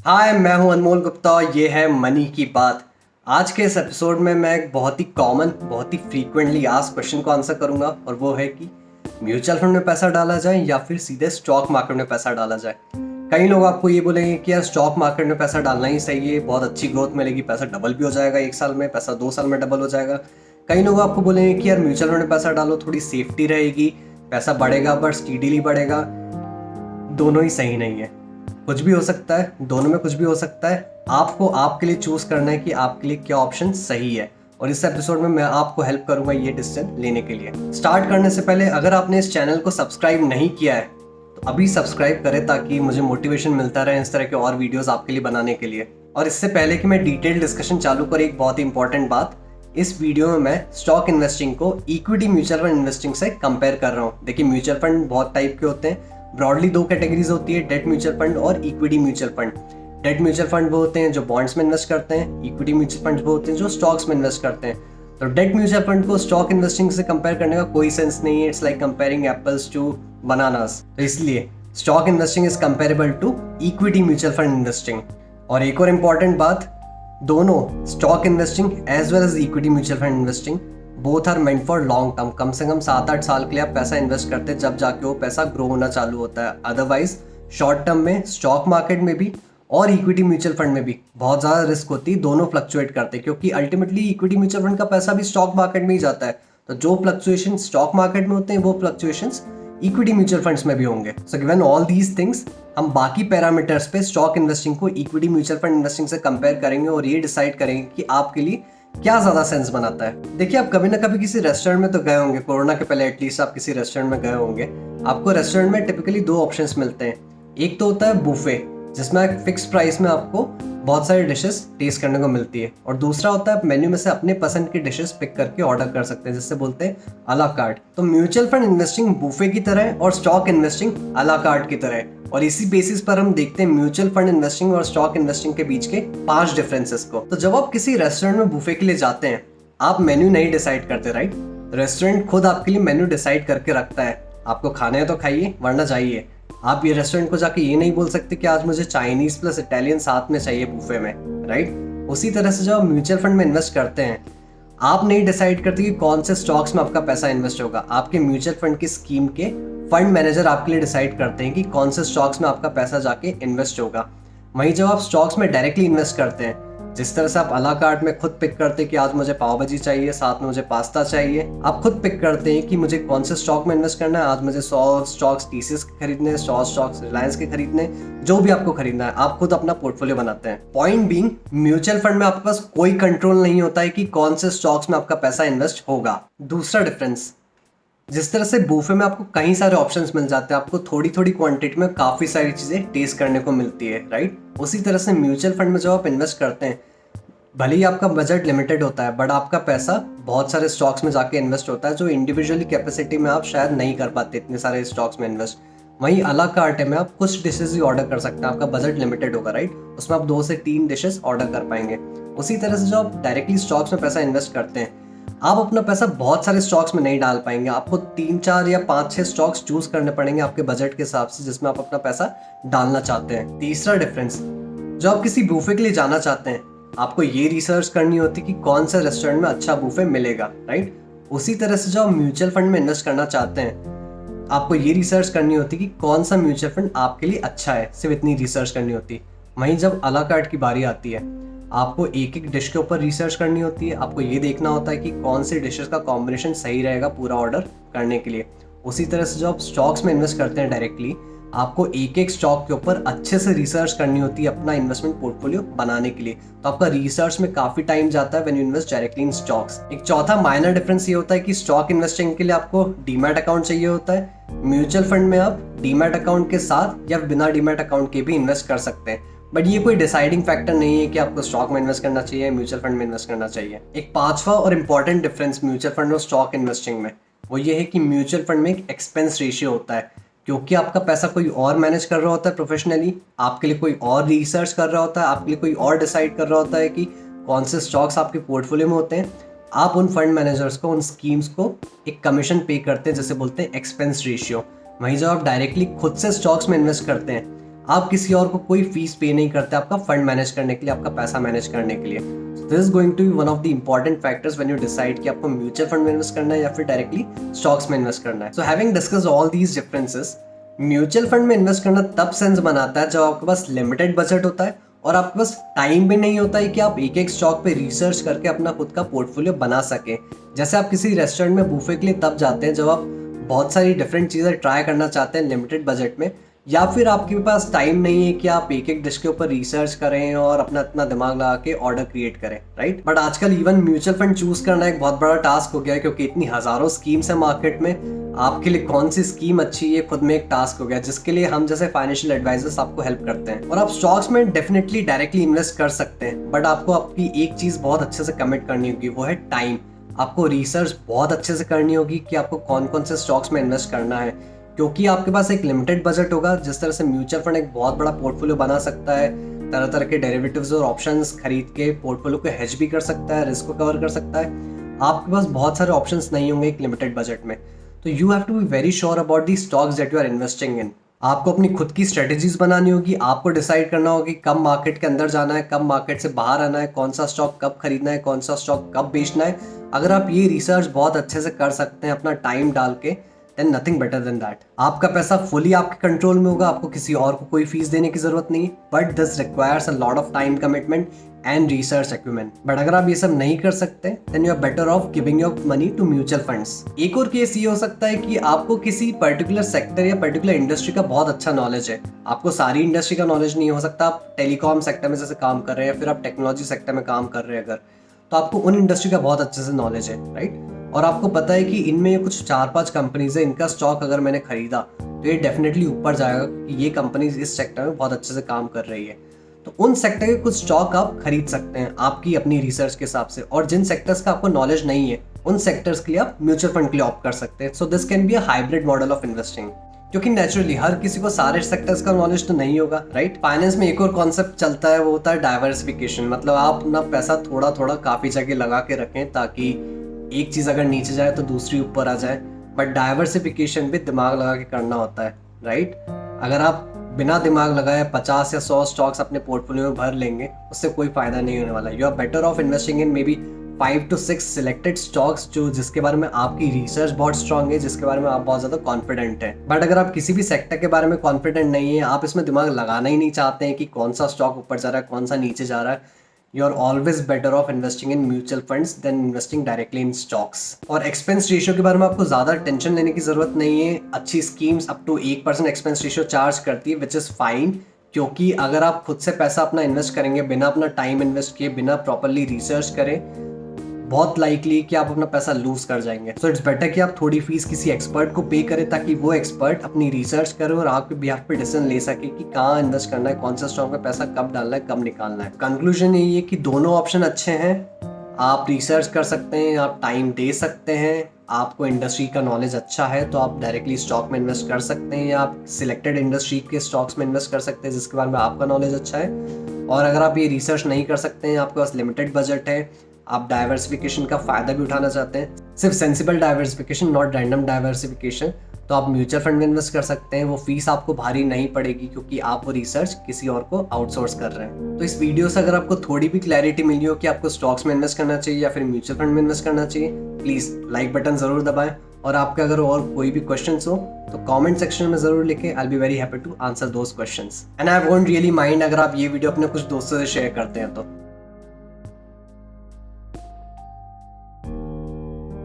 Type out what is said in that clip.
हाय, मैं हूं अनमोल गुप्ता और ये है मनी की बात। आज के इस एपिसोड में मैं एक बहुत ही कॉमन, बहुत ही फ्रीक्वेंटली आस्क्ड क्वेश्चन को आंसर करूंगा और वो है कि म्यूचुअल फंड में पैसा डाला जाए या फिर सीधे स्टॉक मार्केट में पैसा डाला जाए। कई लोग आपको ये बोलेंगे कि यार स्टॉक मार्केट में पैसा डालना ही सही है, बहुत अच्छी ग्रोथ मिलेगी, पैसा डबल भी हो जाएगा 1 साल में, पैसा 2 साल में डबल हो जाएगा। कई लोग आपको बोलेंगे कि यार म्यूचुअल फंड में पैसा डालो, थोड़ी सेफ्टी रहेगी, पैसा बढ़ेगा पर स्पीडीली बढ़ेगा। दोनों ही सही नहीं है, कुछ भी हो सकता है, दोनों में कुछ भी हो सकता है। आपको आपके लिए चूज करना है कि आपके लिए क्या ऑप्शन सही है, और इस एपिसोड में मैं आपको हेल्प करूंगा ये डिसीजन लेने के लिए। स्टार्ट करने से पहले अगर आपने इस चैनल को सब्सक्राइब नहीं किया है तो अभी सब्सक्राइब करें ताकि मुझे मोटिवेशन मिलता रहे इस तरह के और वीडियोस आपके लिए बनाने के लिए। और इससे पहले कि मैं डिटेल डिस्कशन चालू करूं, एक बहुत ही इंपॉर्टेंट बात, इस वीडियो में मैं स्टॉक इन्वेस्टिंग को इक्विटी म्यूचुअल फंड इन्वेस्टिंग से कंपेयर कर रहा हूं। देखिए, म्यूचुअल फंड बहुत टाइप के होते हैं, ब्रॉडली 2 कैटेगरीज होती है, डेट म्यूचुअल फंड और equity mutual fund. Date mutual fund वो होते हैं जो बॉन्ड्स में इन्वेस्ट करते हैं, इक्विटी म्यूचुअल फंड वो होते हैं जो स्टॉक्स में इन्वेस्ट करते हैं। तो डेट म्यूचुअल फंड को स्टॉक इन्वेस्टिंग से कंपेयर करने का कोई सेंस नहीं है। It's like comparing apples to bananas. तो इसलिए stock investing is comparable to equity mutual fund investing. और एक और इम्पॉर्टेंट बात, दोनों stock investing as well as equity mutual fund investing both are meant for long term. कम से कम 7-8 साल के लिए आप पैसा इन्वेस्ट करते हैं, जब जाके वो पैसा ग्रो होना चालू होता है। अदरवाइज शॉर्ट टर्म में स्टॉक मार्केट में भी और इक्विटी म्यूचुअल फंड में भी बहुत ज़्यादा रिस्क होती है, दोनों फ्लक्चुएट करते हैं, क्योंकि अल्टीमेटली इक्विटी म्यूचुअल फंड का पैसा भी स्टॉक मार्केट में ही जाता है। तो जो फ्लक्चुएशन स्टॉक मार्केट में होते हैं वो फ्लक्चुएशंस इक्विटी म्यूचुअल फंड्स में भी होंगे। So given all these things, हम बाकी पैरामीटर्स पे स्टॉक इन्वेस्टिंग को इक्विटी म्यूचुअल फंड इन्वेस्टिंग से कंपेयर करेंगे और ये डिसाइड करेंगे कि आपके लिए क्या ज्यादा सेंस बनाता है। देखिए, आप कभी ना कभी किसी रेस्टोरेंट में तो गए होंगे, कोरोना के पहले एटलीस्ट आप किसी रेस्टोरेंट में गए होंगे। आपको रेस्टोरेंट में टिपिकली 2 ऑप्शंस मिलते हैं। एक तो होता है बुफे, जिसमें एक फिक्स प्राइस में आपको बहुत सारी डिशेस टेस्ट करने को मिलती है, और दूसरा होता है आप मेन्यू में से अपने पसंद की डिशेस पिक करके ऑर्डर कर सकते हैं, जिससे बोलते हैं अला कार्ट। तो म्यूचुअल फंड इन्वेस्टिंग बुफे की तरह है और स्टॉक इन्वेस्टिंग अला कार्ट की तरह है। और इसी बेसिस पर हम देखते हैं म्यूचुअल फंड इन्वेस्टिंग और स्टॉक इन्वेस्टिंग के बीच के 5 डिफरेंसेस को। तो जब आप किसी रेस्टोरेंट में बुफे के लिए जाते हैं, आप मेन्यू नहीं डिसाइड करते, राइट? रेस्टोरेंट खुद आपके लिए मेन्यू डिसाइड करके रखता है। आपको खाना है तो खाइए, वरना जाइए। आप ये रेस्टोरेंट को जाके ये नहीं बोल सकते कि आज मुझे चाइनीज प्लस इटालियन साथ में चाहिए बुफे में, राइट? उसी तरह से जब आप म्यूचुअल फंड में इन्वेस्ट करते हैं, आप नहीं डिसाइड करते कि कौन से स्टॉक्स में आपका पैसा इन्वेस्ट होगा। आपके म्यूचुअल फंड की स्कीम के फंड मैनेजर आपके लिए डिसाइड करते हैं कि कौन से स्टॉक्स में आपका पैसा जाके इन्वेस्ट होगा। वहीं जब आप स्टॉक्स में डायरेक्टली इन्वेस्ट करते हैं, जिस तरह से आप अला कार्ट में खुद पिक करते हैं कि आज मुझे पाव भाजी चाहिए, साथ में मुझे पास्ता चाहिए, आप खुद पिक करते हैं कि मुझे कौन से स्टॉक में इन्वेस्ट करना है। आज मुझे 100 स्टॉक्स टीसीएस के खरीदने, 100 स्टॉक्स रिलायंस के खरीदने, जो भी आपको खरीदना है, आप खुद अपना पोर्टफोलियो बनाते हैं। पॉइंट बीइंग, म्यूचुअल फंड में आपके पास कोई कंट्रोल नहीं होता है कि कौन से स्टॉक्स में आपका पैसा इन्वेस्ट होगा। दूसरा डिफरेंस, जिस तरह से बुफे में आपको कई सारे ऑप्शंस मिल जाते हैं, आपको थोड़ी थोड़ी क्वांटिटी में काफ़ी सारी चीज़ें टेस्ट करने को मिलती है, राइट? उसी तरह से म्यूचुअल फंड में जब आप इन्वेस्ट करते हैं, भले ही आपका बजट लिमिटेड होता है, बट आपका पैसा बहुत सारे स्टॉक्स में जाके इन्वेस्ट होता है, जो इंडिविजुअली कैपेसिटी में आप शायद नहीं कर पाते इतने सारे स्टॉक्स में इन्वेस्ट। वहीं अला कार्ट में आप कुछ डिशेज ही ऑर्डर कर सकते हैं, आपका बजट लिमिटेड होगा, राइट? उसमें आप 2 से 3 डिशेज ऑर्डर कर पाएंगे। उसी तरह से जो आप डायरेक्टली स्टॉक्स में पैसा इन्वेस्ट करते हैं, आप अपना पैसा बहुत सारे स्टॉक्स में नहीं डाल पाएंगे। आपको 3-4 या 5-6 स्टॉक्स चूज करने पड़ेंगे आपके बजट के हिसाब से, जिसमें आप अपना पैसा डालना चाहते हैं। तीसरा डिफरेंस, जो आप किसी बुफे के लिए जाना चाहते हैं, आपको ये रिसर्च करनी होती है कि कौन से रेस्टोरेंट में अच्छा बुफे मिलेगा, राइट? उसी तरह से जो आप म्यूचुअल फंड में इन्वेस्ट करना चाहते हैं, आपको ये रिसर्च करनी होती है कि कौन सा म्यूचुअल फंड आपके लिए अच्छा है, सिर्फ इतनी रिसर्च करनी होती है। वहीं जब अला कार्ट की बारी आती है, आपको एक एक डिश के ऊपर रिसर्च करनी होती है। आपको ये देखना होता है कि कौन सी डिशेस का कॉम्बिनेशन सही रहेगा पूरा ऑर्डर करने के लिए। उसी तरह से जो आप स्टॉक्स में इन्वेस्ट करते हैं डायरेक्टली, आपको एक एक स्टॉक के ऊपर अच्छे से रिसर्च करनी होती है अपना इन्वेस्टमेंट पोर्टफोलियो बनाने के लिए। तो आपका रिसर्च में काफी टाइम जाता है when you invest directly in stocks. एक चौथा माइनर डिफरेंस ये होता है कि स्टॉक इन्वेस्टिंग के लिए आपको डीमैट अकाउंट चाहिए होता है। म्यूचुअल फंड में आप डीमैट अकाउंट के साथ या बिना डीमैट अकाउंट के भी इन्वेस्ट कर सकते हैं, बट ये कोई डिसाइडिंग फैक्टर नहीं है कि आपको स्टॉक में इन्वेस्ट करना चाहिए, म्यूचुअल फंड में इन्वेस्ट करना चाहिए। एक पांचवा और इंपॉर्टेंट डिफरेंस म्यूचुअल फंड और स्टॉक इन्वेस्टिंग में वो ये है कि म्यूचुअल फंड में एक एक्सपेंस रेशियो होता है, क्योंकि आपका पैसा कोई और मैनेज कर रहा होता है प्रोफेशनली, आपके लिए कोई और रिसर्च कर रहा होता है, आपके लिए कोई और डिसाइड कर रहा होता है कि कौन से स्टॉक्स आपके पोर्टफोलियो में होते हैं। आप उन फंड मैनेजर्स को, उन स्कीम्स को एक कमीशन पे करते हैं, जैसे बोलते हैं एक्सपेंस रेशियो। वहीं जब आप डायरेक्टली खुद से स्टॉक्स में इन्वेस्ट करते हैं, आप किसी और को कोई फीस पे नहीं करते आपका फंड मैनेज करने के लिए, आपका पैसा मैनेज करने के लिए। This is going to be one of the important factors when you decide कि आपको म्यूचुअल फंड में इन्वेस्ट करना है या फिर डायरेक्टली स्टॉक्स में इन्वेस्ट करना है। So having discussed all these differences, mutual fund में इन्वेस्ट करना तब सेंस बनाता है जब आपके पास लिमिटेड बजट होता है और आपके पास टाइम भी नहीं होता है कि आप एक एक स्टॉक पे रिसर्च करके अपना खुद का पोर्टफोलियो बना सकें। जैसे आप किसी रेस्टोरेंट में बूफे के लिए तब जाते हैं जब आप बहुत सारी डिफरेंट चीज़ें ट्राई करना चाहते हैं लिमिटेड बजट में, या फिर आपके पास टाइम नहीं है कि आप एक एक डिश के ऊपर रिसर्च करें और अपना इतना दिमाग लगा के ऑर्डर क्रिएट करें, राइट। बट आजकल इवन म्यूचुअल फंड चूज करना एक बहुत बड़ा टास्क हो गया है, क्योंकि इतनी हजारों स्कीम्स है मार्केट में। आपके लिए कौन सी स्कीम अच्छी है खुद में एक टास्क हो गया, जिसके लिए हम जैसे फाइनेंशियल एडवाइजर्स आपको हेल्प करते हैं। और आप स्टॉक्स में डेफिनेटली डायरेक्टली इन्वेस्ट कर सकते हैं, बट आपको आपकी एक चीज बहुत अच्छे से कमिट करनी होगी, वो है टाइम। आपको रिसर्च बहुत अच्छे से करनी होगी कि आपको कौन कौन से स्टॉक्स में इन्वेस्ट करना है, क्योंकि आपके पास एक लिमिटेड बजट होगा। जिस तरह से म्यूचुअल फंड एक बहुत बड़ा पोर्टफोलियो बना सकता है, तरह तरह के डेरिवेटिव्स और ऑप्शंस खरीद के पोर्टफोलियो को हेज भी कर सकता है, रिस्क को कवर कर सकता है। आपके पास बहुत सारे ऑप्शंस नहीं होंगे एक लिमिटेड बजट में। तो you have to be very sure about the stocks that you are investing in. आपको अपनी खुद की स्ट्रेटेजीज बनानी होगी, आपको डिसाइड करना होगा कि कब मार्केट के अंदर जाना है, कब मार्केट से बाहर आना है, कौन सा स्टॉक कब खरीदना है, कौन सा स्टॉक कब बेचना है। अगर आप ये रिसर्च बहुत अच्छे से कर सकते हैं अपना टाइम डाल के, then nothing better than that. आपका पैसा फुली आपके कंट्रोल में होगा, आपको किसी और को कोई फीस देने की जरूरत नहीं, but this requires a lot of time commitment and research acumen. But अगर आप ये सब नहीं कर सकते, then you are better off giving your money to mutual funds. एक और केस ये हो सकता है कि आपको किसी पर्टिकुलर सेक्टर या पर्टिकुलर इंडस्ट्री का बहुत अच्छा नॉलेज है। आपको सारी इंडस्ट्री का नॉलेज नहीं हो सकता, आप टेलीकॉम सेक्टर में जैसे काम कर रहे हैं या फिर आप टेक्नोलॉजी सेक्टर में काम कर रहे हैं अगर, तो आपको उन इंडस्ट्री का बहुत अच्छे से नॉलेज है, राइट। और आपको पता है कि इनमें कुछ 4-5 कंपनीज है, इनका स्टॉक अगर मैंने खरीदा तो ये डेफिनेटली ऊपर जाएगा कि ये कंपनीज इस सेक्टर में बहुत अच्छे से काम कर रही है। तो उन सेक्टर के कुछ स्टॉक आप खरीद सकते हैं आपकी अपनी रिसर्च के हिसाब से। और जिन सेक्टर्स का आपको नॉलेज नहीं है, उन सेक्टर्स के लिए आप म्यूचुअल फंड के लिए ऑप्ट कर सकते हैं। So this can be a hybrid model of investing, क्योंकि नेचुरली हर किसी को सारे सेक्टर्स का नॉलेज तो नहीं होगा, राइट। फाइनेंस में एक और कॉन्सेप्ट चलता है, वो होता है डाइवर्सिफिकेशन। मतलब आप अपना पैसा थोड़ा थोड़ा काफी जगह लगा के रखें ताकि एक चीज अगर नीचे जाए तो दूसरी ऊपर आ जाए। बट डाइवर्सिफिकेशन भी दिमाग लगा के करना होता है, राइट। अगर आप बिना दिमाग लगाए 50 या 100 स्टॉक्स अपने पोर्टफोलियो में भर लेंगे, उससे कोई फायदा नहीं होने वाला। You are better off investing in maybe 5 to 6 selected stocks जो जिसके बारे में आपकी रिसर्च बहुत स्ट्रांग है, जिसके बारे में आप बहुत ज्यादा कॉन्फिडेंट है। बट अगर आप किसी भी सेक्टर के बारे में कॉन्फिडेंट नहीं है, आप इसमें दिमाग लगाना ही नहीं चाहते हैं कि कौन सा स्टॉक ऊपर जा रहा है, कौन सा नीचे जा रहा है, you are always better off investing in mutual funds than investing directly in stocks. और एक्सपेंस रेशियो के बारे में आपको ज्यादा टेंशन लेने की जरूरत नहीं है। अच्छी schemes up to 1% expense ratio charge करती है, विच इज फाइन। क्योंकि अगर आप खुद से पैसा अपना इन्वेस्ट करेंगे बिना अपना टाइम इन्वेस्ट किए, बिना प्रॉपरली रिसर्च करें, बहुत लाइकली कि आप अपना पैसा लूज कर जाएंगे। सो इट्स बेटर कि आप थोड़ी फीस किसी एक्सपर्ट को पे करें ताकि वो एक्सपर्ट अपनी रिसर्च करे और आपके बिहाफ पे डिसीजन ले सके कि कहाँ इन्वेस्ट करना है, कौन सा स्टॉक में पैसा कब डालना है, कब निकालना है। कंक्लूजन यही है कि दोनों ऑप्शन अच्छे हैं। आप रिसर्च कर सकते हैं, आप टाइम दे सकते हैं, आपको इंडस्ट्री का नॉलेज अच्छा है तो आप डायरेक्टली स्टॉक में इन्वेस्ट कर सकते हैं, या आप सिलेक्टेड इंडस्ट्री के स्टॉक्स में इन्वेस्ट कर सकते हैं जिसके बारे में आपका नॉलेज अच्छा है। और अगर आप ये रिसर्च नहीं कर सकते हैं, आपके पास लिमिटेड बजट है, आप डाइवर्सिफिकेशन का फायदा भी उठाना चाहते हैं, सिर्फ sensible diversification not random diversification, तो आप म्यूचुअल फंड में इन्वेस्ट कर सकते हैं। वो फीस आपको भारी नहीं पड़ेगी क्योंकि आप वो रिसर्च किसी और को आउटसोर्स कर रहे हैं। तो इस वीडियो से अगर आपको थोड़ी भी क्लैरिटी मिली हो कि आपको स्टॉक्स में इन्वेस्ट करना चाहिए या फिर म्यूचुअल फंड में इन्वेस्ट करना चाहिए, प्लीज लाइक बटन जरूर दबाएं। और आपके अगर और कोई भी क्वेश्चंस हो तो कमेंट सेक्शन में जरूर लिखें। I will be very happy to answer those questions and I won't really mind अगर आप ये वीडियो अपने कुछ दोस्तों से शेयर करते हैं तो।